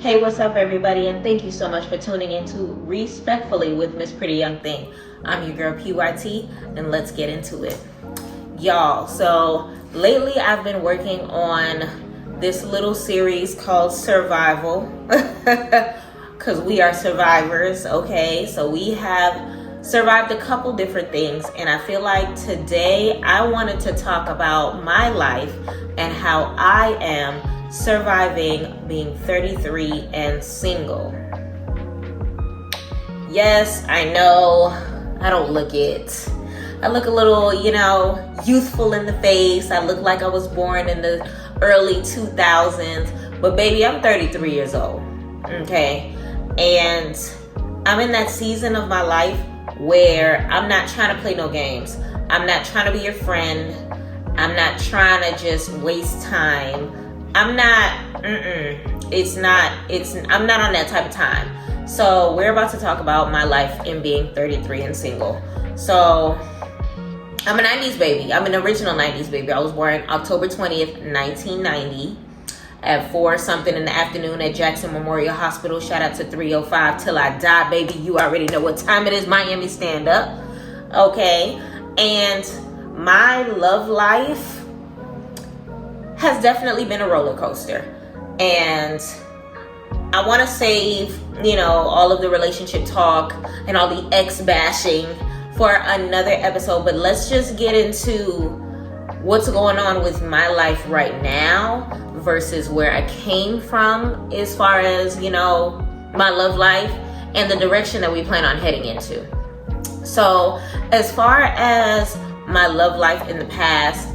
Hey, what's up, everybody? And thank you so much for tuning in to Respectfully with Miss Pretty Young Thing. I'm your girl, PYT, and let's get into it. Y'all, so lately I've been working on this little series called Survival, because we are survivors, okay? So we have survived a couple different things, and I feel like today I wanted to talk about my life and how I am surviving being 33 and single. Yes, I know I don't look it. I look a little, youthful in the face. I look like I was born in the early 2000s, but baby, I'm 33 years old, okay? And I'm in that season of my life where I'm not trying to play no games. I'm not trying to be your friend. I'm not trying to just waste time. I'm not on that type of time. So we're about to talk about my life in being 33 and single. So I'm a 90s baby. I'm an original 90s baby. I was born October 20th, 1990 at 4 something in the afternoon at Jackson Memorial Hospital. Shout out to 305 till I die, baby. You already know what time it is. Miami, stand up. Okay. And my love life has definitely been a roller coaster, and I want to save all of the relationship talk and all the ex bashing for another episode, but let's just get into what's going on with my life right now versus where I came from as far as my love life and the direction that we plan on heading into. So as far as my love life in the past,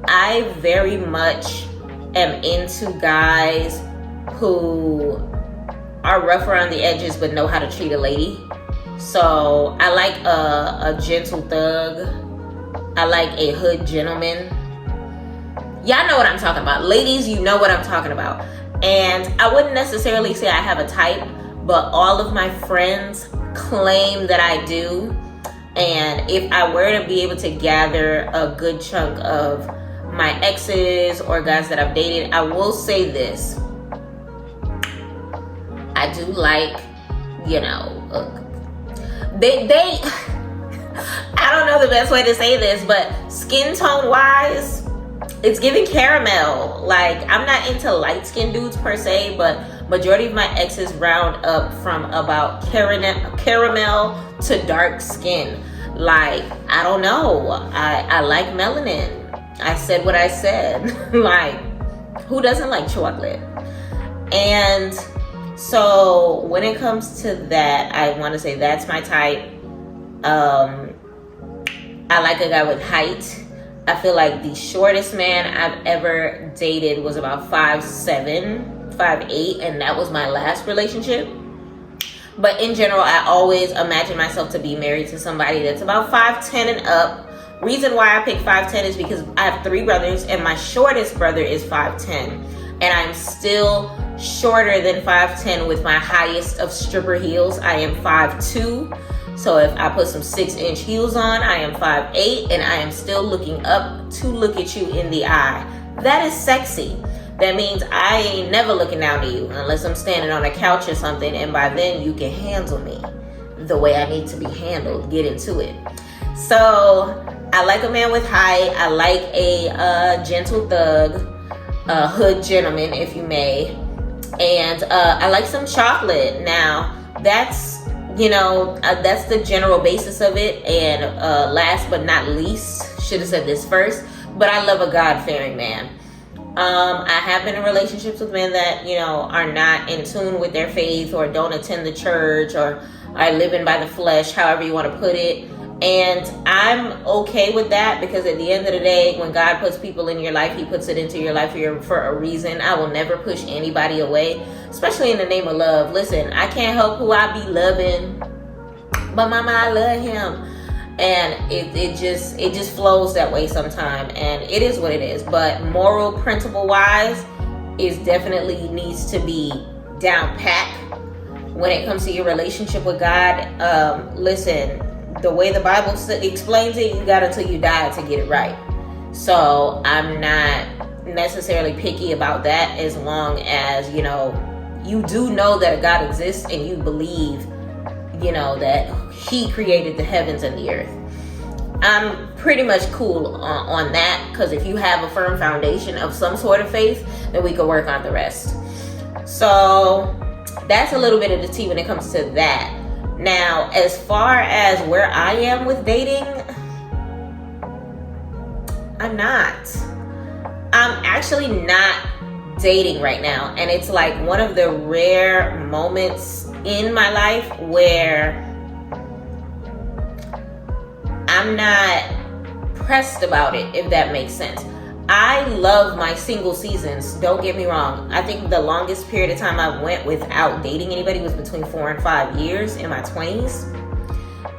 I very much am into guys who are rough around the edges but know how to treat a lady. So I like a gentle thug. I like a hood gentleman. Y'all know what I'm talking about. Ladies, you know what I'm talking about. And I wouldn't necessarily say I have a type, but all of my friends claim that I do. And if I were to be able to gather a good chunk of my exes or guys that I've dated, I will say this. I do like, they I don't know the best way to say this, but skin tone wise, it's giving caramel. Like, I'm not into light skinned dudes per se, but majority of my exes round up from about caramel to dark skin. Like, I don't know. I like melanin. I said what I said. Like, who doesn't like chocolate? And so when it comes to that, I want to say that's my type. I like a guy with height. I feel like the shortest man I've ever dated was about 5'7", 5'8", and that was my last relationship. But in general, I always imagine myself to be married to somebody that's about 5'10" and up. Reason why I picked 5'10" is because I have 3 brothers, and my shortest brother is 5'10", and I'm still shorter than 5'10" with my highest of stripper heels. I am 5'2", so if I put some 6-inch heels on, I am 5'8", and I am still looking up to look at you in the eye. That is sexy. That means I ain't never looking down to you unless I'm standing on a couch or something, and by then you can handle me the way I need to be handled. Get into it. So I like a man with height. I like a gentle thug, a hood gentleman, if you may. And I like some chocolate. Now, that's the general basis of it. And last but not least, should have said this first, but I love a God-fearing man. I have been in relationships with men that, are not in tune with their faith or don't attend the church or are living by the flesh, however you want to put it. And I'm okay with that, because at the end of the day, when God puts people in your life, he puts it into your life for a reason. I will never push anybody away, especially in the name of love. Listen, I can't help who I be loving, but mama, I love him. And it just flows that way sometime, and it is what it is. But moral principle wise, is definitely needs to be down pat when it comes to your relationship with God. Listen, the way the Bible explains it, you got until you die to get it right. So I'm not necessarily picky about that, as long as you do know that God exists and you believe, that he created the heavens and the earth. I'm pretty much cool on that, because if you have a firm foundation of some sort of faith, then we can work on the rest. So that's a little bit of the tea when it comes to that. Now, as far as where I am with dating, I'm actually not dating right now. And it's like one of the rare moments in my life where I'm not pressed about it, if that makes sense. I love my single seasons, don't get me wrong. I think the longest period of time I went without dating anybody was between 4 and 5 years in my 20s.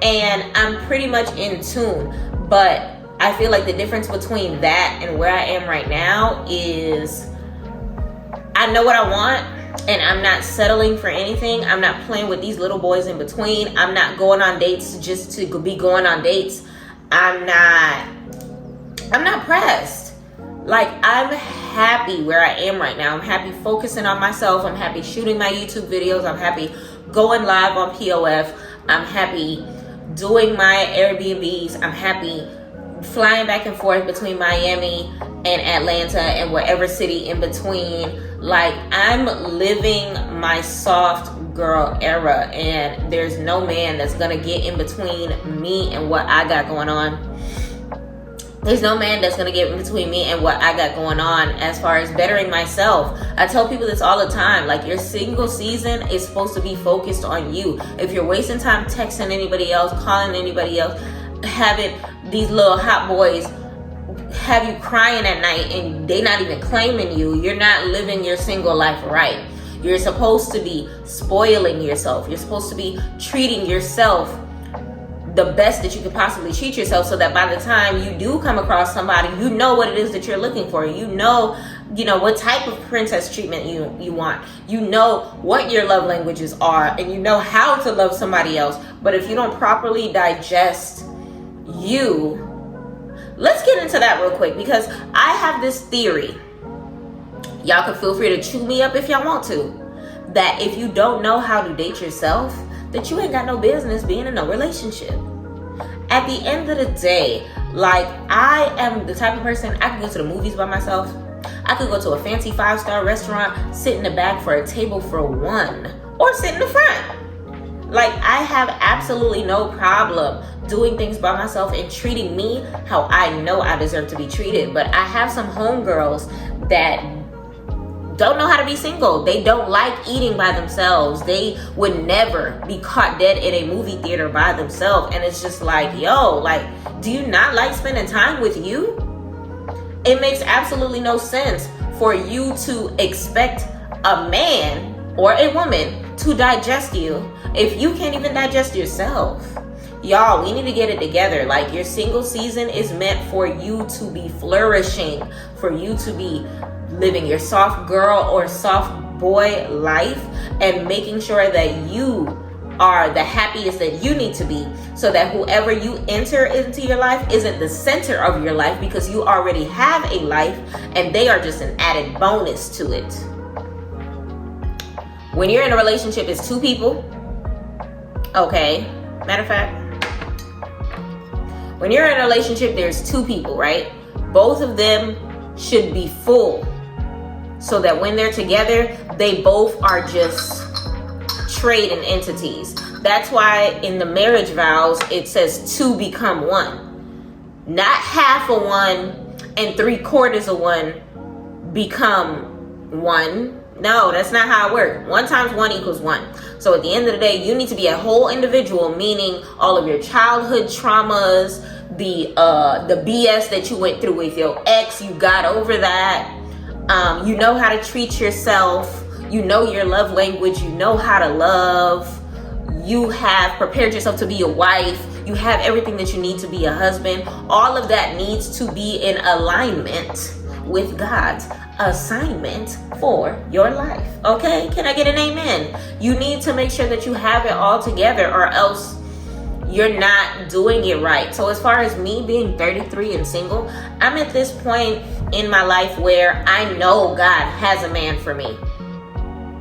And I'm pretty much in tune. But I feel like the difference between that and where I am right now is I know what I want, and I'm not settling for anything. I'm not playing with these little boys in between. I'm not going on dates just to be going on dates. I'm not pressed. Like, I'm happy where I am right now. I'm happy focusing on myself. I'm happy shooting my YouTube videos. I'm happy going live on POF. I'm happy doing my Airbnbs. I'm happy flying back and forth between Miami and Atlanta and whatever city in between. Like, I'm living my soft girl era, and there's no man that's gonna get in between me and what I got going on. There's no man that's gonna get in between me and what I got going on as far as bettering myself. I tell people this all the time. Like, your single season is supposed to be focused on you. If you're wasting time texting anybody else, calling anybody else, having these little hot boys have you crying at night and they not even claiming you, you're not living your single life right. You're supposed to be spoiling yourself. You're supposed to be treating yourself the best that you could possibly treat yourself, so that by the time you do come across somebody, you know what it is that you're looking for. You know what type of princess treatment you want. You know what your love languages are, and you know how to love somebody else. But if you don't properly digest you, let's get into that real quick, because I have this theory. Y'all can feel free to chew me up if y'all want to, that if you don't know how to date yourself, that you ain't got no business being in a relationship. At the end of the day, like, I am the type of person, I can go to the movies by myself. I could go to a fancy 5-star restaurant, sit in the back for a table for one, or sit in the front. Like, I have absolutely no problem doing things by myself and treating me how I know I deserve to be treated. But I have some homegirls that don't know how to be single. They don't like eating by themselves. They would never be caught dead in a movie theater by themselves. And it's just like, yo, like, do you not like spending time with you? It makes absolutely no sense for you to expect a man or a woman to digest you if you can't even digest yourself. Y'all, we need to get it together. Like, your single season is meant for you to be flourishing, for you to be living your soft girl or soft boy life, and making sure that you are the happiest that you need to be, so that whoever you enter into your life isn't the center of your life, because you already have a life and they are just an added bonus to it. When you're in a relationship, it's two people. Okay, matter of fact, when you're in a relationship, there's two people, right? Both of them should be full, so that when they're together, they both are just trading entities. That's why in the marriage vows, it says two become one. Not half of one and 3/4 of one become one. No, that's not how it works. 1 times 1 equals 1. So at the end of the day, you need to be a whole individual, meaning all of your childhood traumas, the BS that you went through with your ex, you got over that. You know how to treat yourself. You know your love language. You know how to love. You have prepared yourself to be a wife. You have everything that you need to be a husband. All of that needs to be in alignment with God's assignment for your life. Okay? Can I get an amen? You need to make sure that you have it all together, or else you're not doing it right. So as far as me being 33 and single, I'm at this point in my life where I know God has a man for me.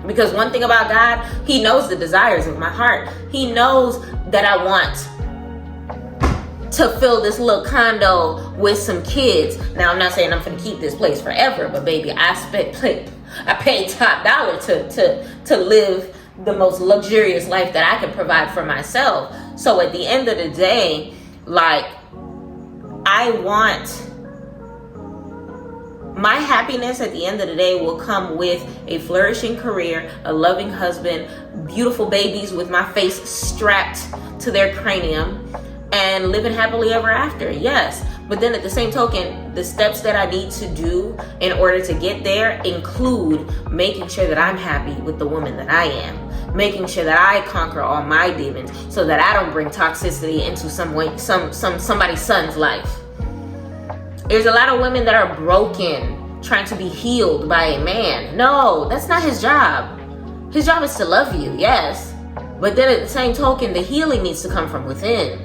Because one thing about God, he knows the desires of my heart. He knows that I want to fill this little condo with some kids. Now, I'm not saying I'm going to keep this place forever, but baby, I paid top dollar to live the most luxurious life that I can provide for myself. So at the end of the day, like, I want my happiness at the end of the day will come with a flourishing career, a loving husband, beautiful babies with my face strapped to their cranium, and living happily ever after. Yes. But then at the same token, the steps that I need to do in order to get there include making sure that I'm happy with the woman that I am, making sure that I conquer all my demons so that I don't bring toxicity into somebody's son's life. There's a lot of women that are broken, trying to be healed by a man. No, that's not his job. His job is to love you, yes. But then at the same token, the healing needs to come from within.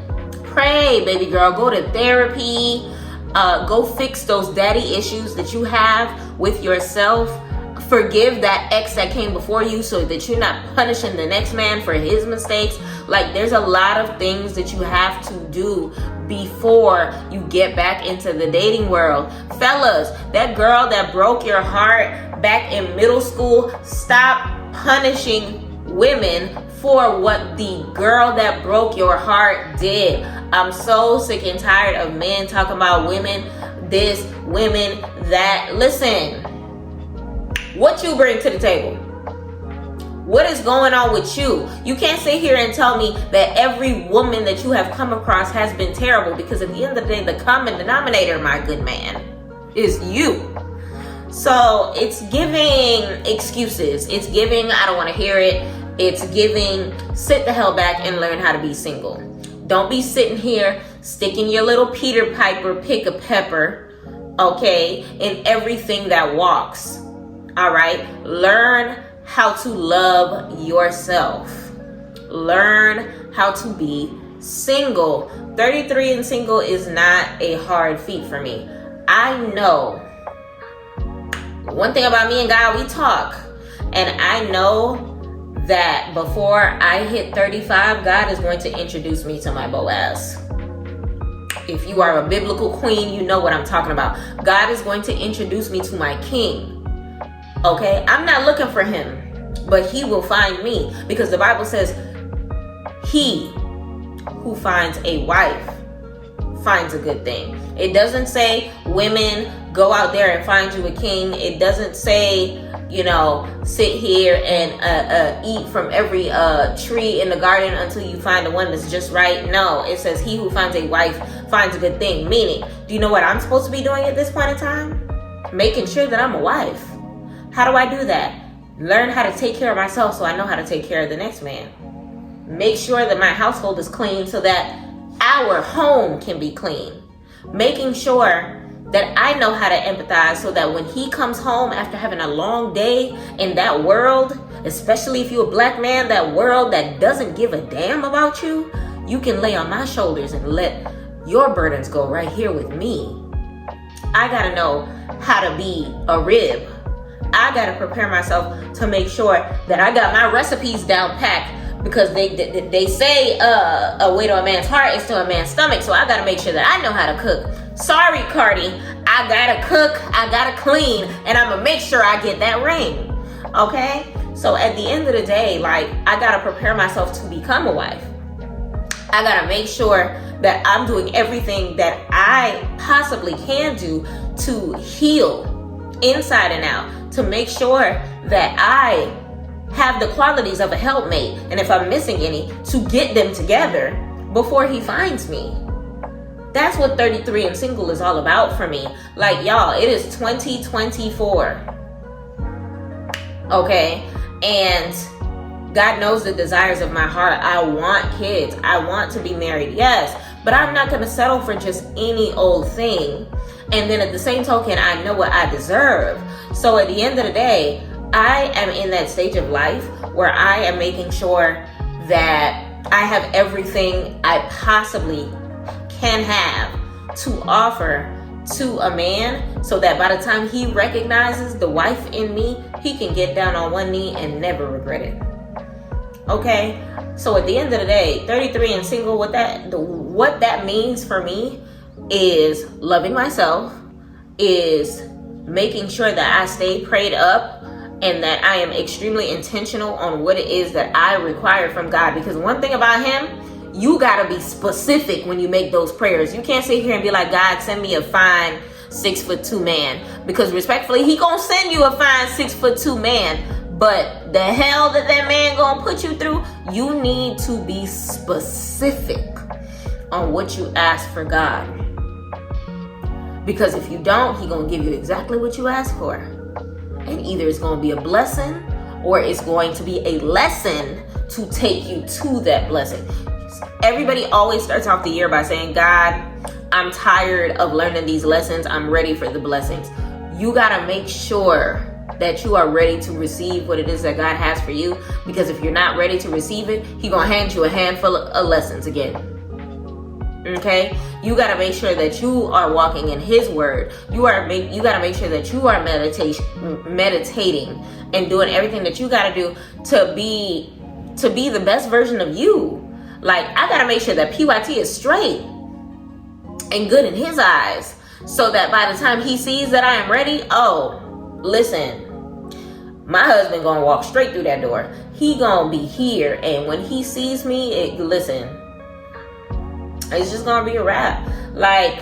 Pray, baby girl. Go to therapy. Go fix those daddy issues that you have with yourself. Forgive that ex that came before you so that you're not punishing the next man for his mistakes. Like, there's a lot of things that you have to do before you get back into the dating world. Fellas, that girl that broke your heart back in middle school, stop punishing women for what the girl that broke your heart did. I'm so sick and tired of men talking about women this, women that. Listen, what you bring to the table? What is going on with you? You can't sit here and tell me that every woman that you have come across has been terrible, because at the end of the day, the common denominator, my good man, is you. So it's giving excuses. It's giving, I don't want to hear it. It's giving, sit the hell back and learn how to be single. Don't be sitting here sticking your little Peter Piper pick a pepper, okay, in everything that walks. All right? Learn how to love yourself. Learn how to be single. 33 and single is not a hard feat for me. I know. One thing about me and God, we talk. And I know that before I hit 35, God is going to introduce me to my Boaz. If you are a biblical queen, you know what I'm talking about. God is going to introduce me to my king. Okay? I'm not looking for him, but he will find me, because the Bible says he who finds a wife finds a good thing. It doesn't say women go out there and find you a king. It doesn't say, you know, sit here and eat from every tree in the garden until you find the one that's just right. No, it says he who finds a wife finds a good thing. Meaning, do you know what I'm supposed to be doing at this point in time? Making sure that I'm a wife. How do I do that? Learn how to take care of myself so I know how to take care of the next man. Make sure that my household is clean so that our home can be clean. Making sure that I know how to empathize so that when he comes home after having a long day in that world, especially if you're a black man, that world that doesn't give a damn about you, you can lay on my shoulders and let your burdens go right here with me. I gotta know how to be a rib. I gotta prepare myself to make sure that I got my recipes down packed, because they say a way to a man's heart is to a man's stomach. So I gotta make sure that I know how to cook. Sorry, Cardi, I gotta cook, I gotta clean, and I'm gonna make sure I get that ring. Okay? So at the end of the day, like, I gotta prepare myself to become a wife. I gotta make sure that I'm doing everything that I possibly can do to heal inside and out, to make sure that I have the qualities of a helpmate, and if I'm missing any, to get them together before he finds me. That's what 33 and single is all about for me. Like, y'all, it is 2024. Okay? And God knows the desires of my heart. I want kids. I want to be married, yes. But I'm not going to settle for just any old thing. And then at the same token, I know what I deserve. So at the end of the day, I am in that stage of life where I am making sure that I have everything I possibly can have to offer to a man so that by the time he recognizes the wife in me, he can get down on one knee and never regret it. Okay? So at the end of the day, 33 and single, what that means for me is loving myself, is making sure that I stay prayed up, and that I am extremely intentional on what it is that I require from God. Because one thing about him, you gotta be specific when you make those prayers. You can't sit here and be like, God, send me a fine 6'2" man. Because respectfully, he gonna send you a fine 6'2" man. But the hell that man gonna put you through, you need to be specific on what you ask for God. Because if you don't, he gonna give you exactly what you ask for. And either it's gonna be a blessing or it's going to be a lesson to take you to that blessing. Everybody always starts off the year by saying, God, I'm tired of learning these lessons. I'm ready for the blessings. You gotta make sure that you are ready to receive what it is that God has for you. Because if you're not ready to receive it, he gonna hand you a handful of lessons again. Okay? You gotta make sure that you are walking in his word. You gotta make sure that you are meditating and doing everything that you gotta do to be the best version of you. Like, I gotta make sure that PYT is straight and good in his eyes, so that by the time he sees that I am ready, oh, listen, my husband gonna walk straight through that door. He gonna be here, and when he sees me, listen, it's just gonna be a wrap. Like,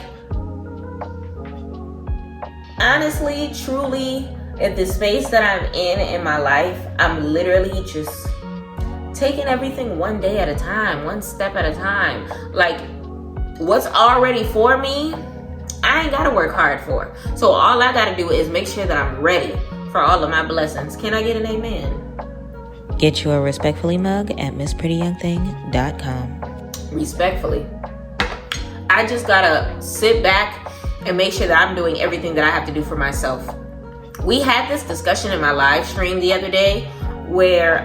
honestly, truly, at the space that I'm in my life, I'm literally just taking everything one day at a time, one step at a time. Like, what's already for me, I ain't gotta work hard for. So all I gotta do is make sure that I'm ready for all of my blessings. Can I get an amen? Get your Respectfully mug at MissPrettyYoungThing.com. Respectfully. I just gotta sit back and make sure that I'm doing everything that I have to do for myself. We had this discussion in my live stream the other day where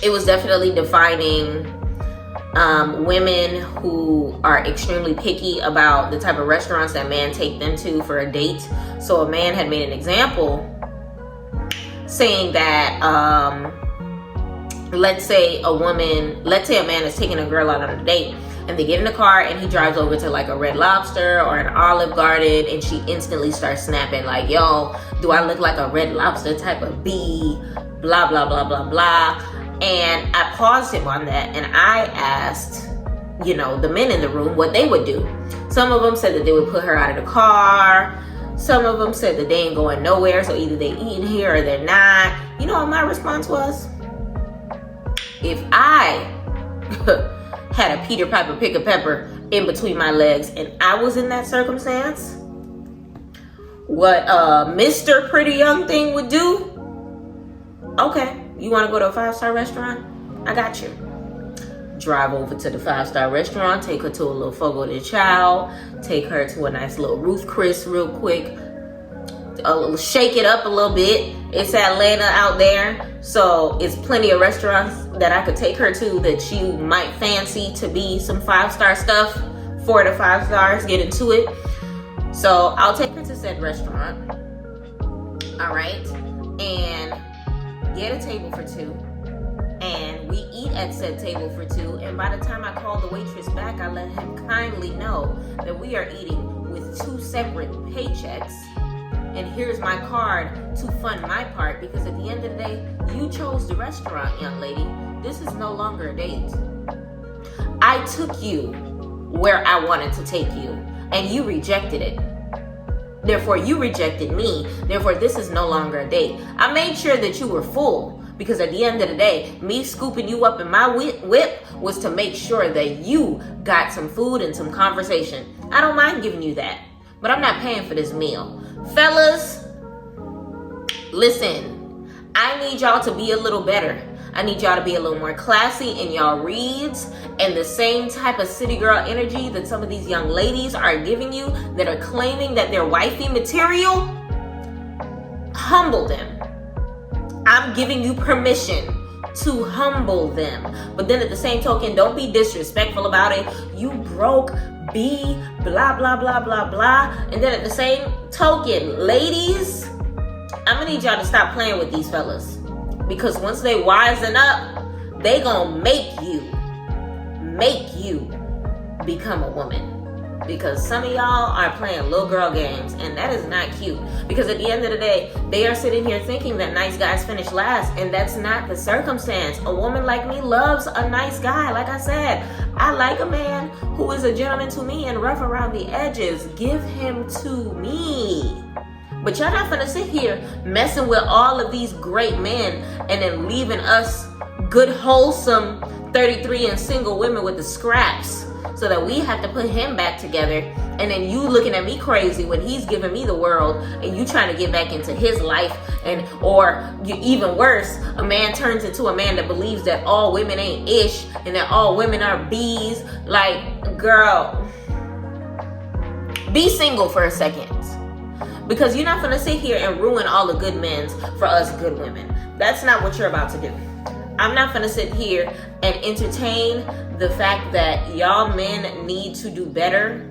it was definitely defining women who are extremely picky about the type of restaurants that men take them to for a date. So a man had made an example saying that let's say a man is taking a girl out on a date, and they get in the car and he drives over to like a Red Lobster or an Olive Garden, and she instantly starts snapping like, yo, do I look like a Red Lobster type of bee? Blah, blah, blah, blah, blah. And I paused him on that, and I asked, the men in the room what they would do. Some of them said that they would put her out of the car. Some of them said that they ain't going nowhere, so either they eating here or they're not. You know what my response was? If I had a Peter Piper pick a pepper in between my legs and I was in that circumstance, what Mr. Pretty Young Thing would do, okay, you want to go to a 5-star restaurant? I got you. Drive over to the 5-star restaurant, take her to a little Fogo de Chao, take her to a nice little Ruth Chris real quick, shake it up a little bit. It's Atlanta out there, so it's plenty of restaurants that I could take her to that you might fancy to be some 5-star stuff. 4 to 5 stars, get into it. So I'll take her to said restaurant, all right, and get a table for 2, and we eat at said table for 2, and by the time I call the waitress back, I let him kindly know that we are eating with 2 separate paychecks, and here's my card to fund my part, because at the end of the day, you chose the restaurant, young lady. This is no longer a date. I took you where I wanted to take you, and you rejected it. Therefore, you rejected me. Therefore, this is no longer a date. I made sure that you were full, because at the end of the day, me scooping you up in my whip was to make sure that you got some food and some conversation. I don't mind giving you that, but I'm not paying for this meal. Fellas, listen, I need y'all to be a little better. I need y'all to be a little more classy in y'all reads, and the same type of city girl energy that some of these young ladies are giving you that are claiming that they're wifey material. Humble them. I'm giving you permission to humble them. But then at the same token, don't be disrespectful about it. You broke, be blah, blah, blah, blah, blah. And then at the same token, ladies, I'm gonna need y'all to stop playing with these fellas. Because once they wisen up, they gonna make you become a woman. Because some of y'all are playing little girl games, and that is not cute. Because at the end of the day, they are sitting here thinking that nice guys finish last, and that's not the circumstance. A woman like me loves a nice guy. Like I said, I like a man who is a gentleman to me and rough around the edges. Give him to me. But y'all not gonna sit here messing with all of these great men and then leaving us good, wholesome 33 and single women with the scraps, so that we have to put him back together, and then you looking at me crazy when he's giving me the world, and you trying to get back into his life, or you, even worse, a man turns into a man that believes that all women ain't ish and that all women are bees. Like, girl, be single for a second, because you're not gonna sit here and ruin all the good men for us good women. That's not what you're about to do. I'm not gonna sit here and entertain the fact that y'all men need to do better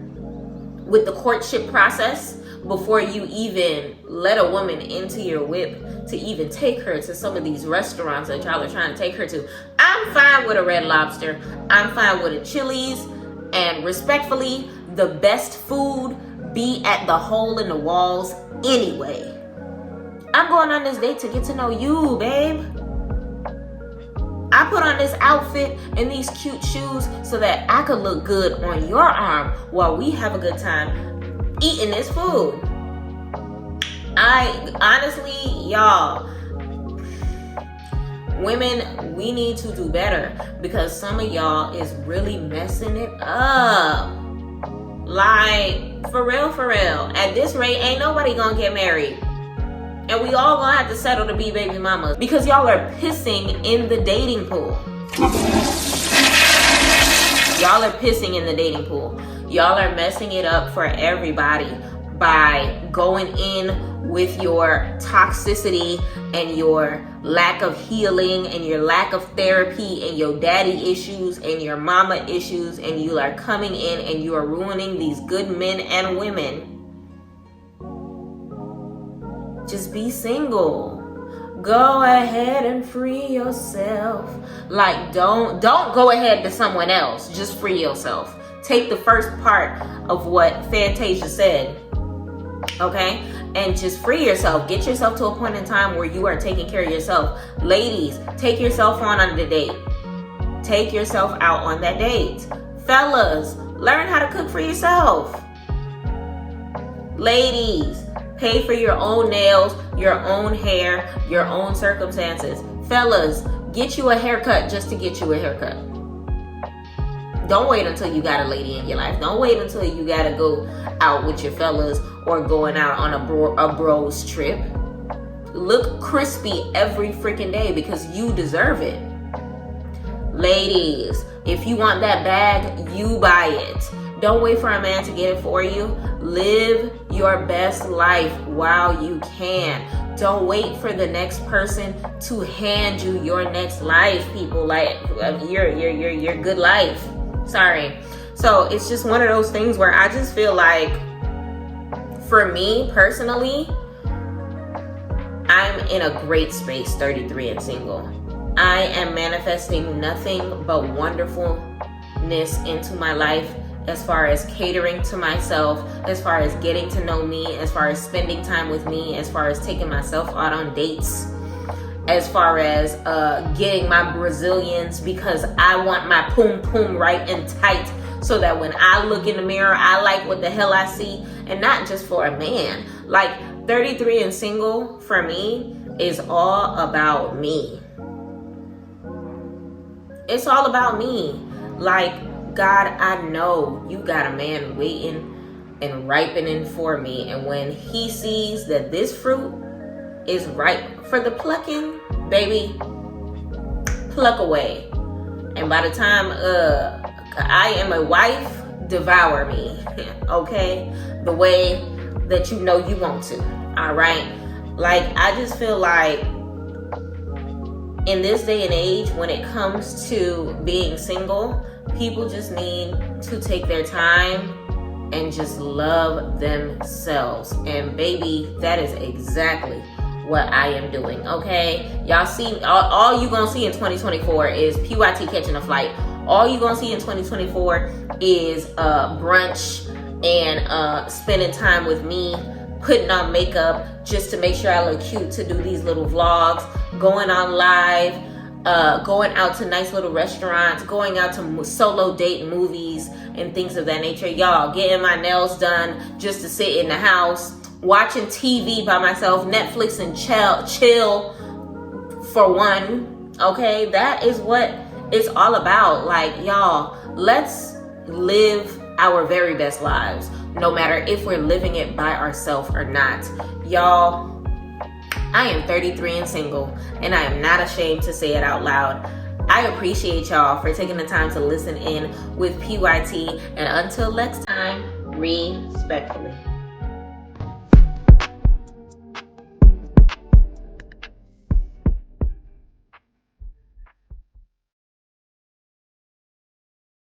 with the courtship process before you even let a woman into your whip to even take her to some of these restaurants that y'all are trying to take her to. I'm fine with a Red Lobster. I'm fine with a Chili's. And respectfully, the best food be at the hole in the walls anyway. I'm going on this date to get to know you, babe. I put on this outfit and these cute shoes so that I could look good on your arm while we have a good time eating this food. I honestly, y'all, women, we need to do better, because some of y'all is really messing it up. Like, for real, at this rate, ain't nobody gonna get married. And we all gonna have to settle to be baby mamas, because y'all are pissing in the dating pool. Y'all are pissing in the dating pool. Y'all are messing it up for everybody by going in with your toxicity and your lack of healing and your lack of therapy and your daddy issues and your mama issues, and you are coming in and you are ruining these good men and women. Just be single. Go ahead and free yourself. Like, don't go ahead to someone else. Just free yourself. Take the first part of what Fantasia said, okay? And just free yourself. Get yourself to a point in time where you are taking care of yourself. Ladies, take yourself on the date. Take yourself out on that date. Fellas, learn how to cook for yourself. Ladies, pay for your own nails, your own hair, your own circumstances. Fellas, get you a haircut just to get you a haircut. Don't wait until you got a lady in your life. Don't wait until you gotta go out with your fellas or going out on a bros trip. Look crispy every freaking day, because you deserve it. Ladies, if you want that bag, you buy it. Don't wait for a man to get it for you. Live your best life while you can. Don't wait for the next person to hand you your next life, people. Like, your good life. Sorry. So it's just one of those things where I just feel like, for me personally, I'm in a great space, 33 and single. I am manifesting nothing but wonderfulness into my life, as far as catering to myself, as far as getting to know me, as far as spending time with me, as far as taking myself out on dates, as far as getting my Brazilians, because I want my poom poom right and tight, so that when I look in the mirror, I like what the hell I see. And not just for a man. Like, 33 and single for me is all about me. It's all about me. Like, God, I know you got a man waiting and ripening for me. And when he sees that this fruit is ripe for the plucking, baby, pluck away. And by the time I am a wife, devour me, okay? The way that you know you want to, all right? Like, I just feel like in this day and age, when it comes to being single, people just need to take their time and just love themselves. And baby, that is exactly what I am doing, okay? Y'all see, all you gonna see in 2024 is PYT catching a flight. All you gonna see in 2024 is brunch and spending time with me, putting on makeup just to make sure I look cute to do these little vlogs, going on live, going out to nice little restaurants, going out to solo date movies and things of that nature. Y'all, getting my nails done just to sit in the house, watching TV by myself, Netflix and chill for one, okay? That is what it's all about. Like, y'all, let's live our very best lives, no matter if we're living it by ourselves or not. Y'all, I am 33 and single, and I am not ashamed to say it out loud. I appreciate y'all for taking the time to listen in with PYT, and until next time, respectfully.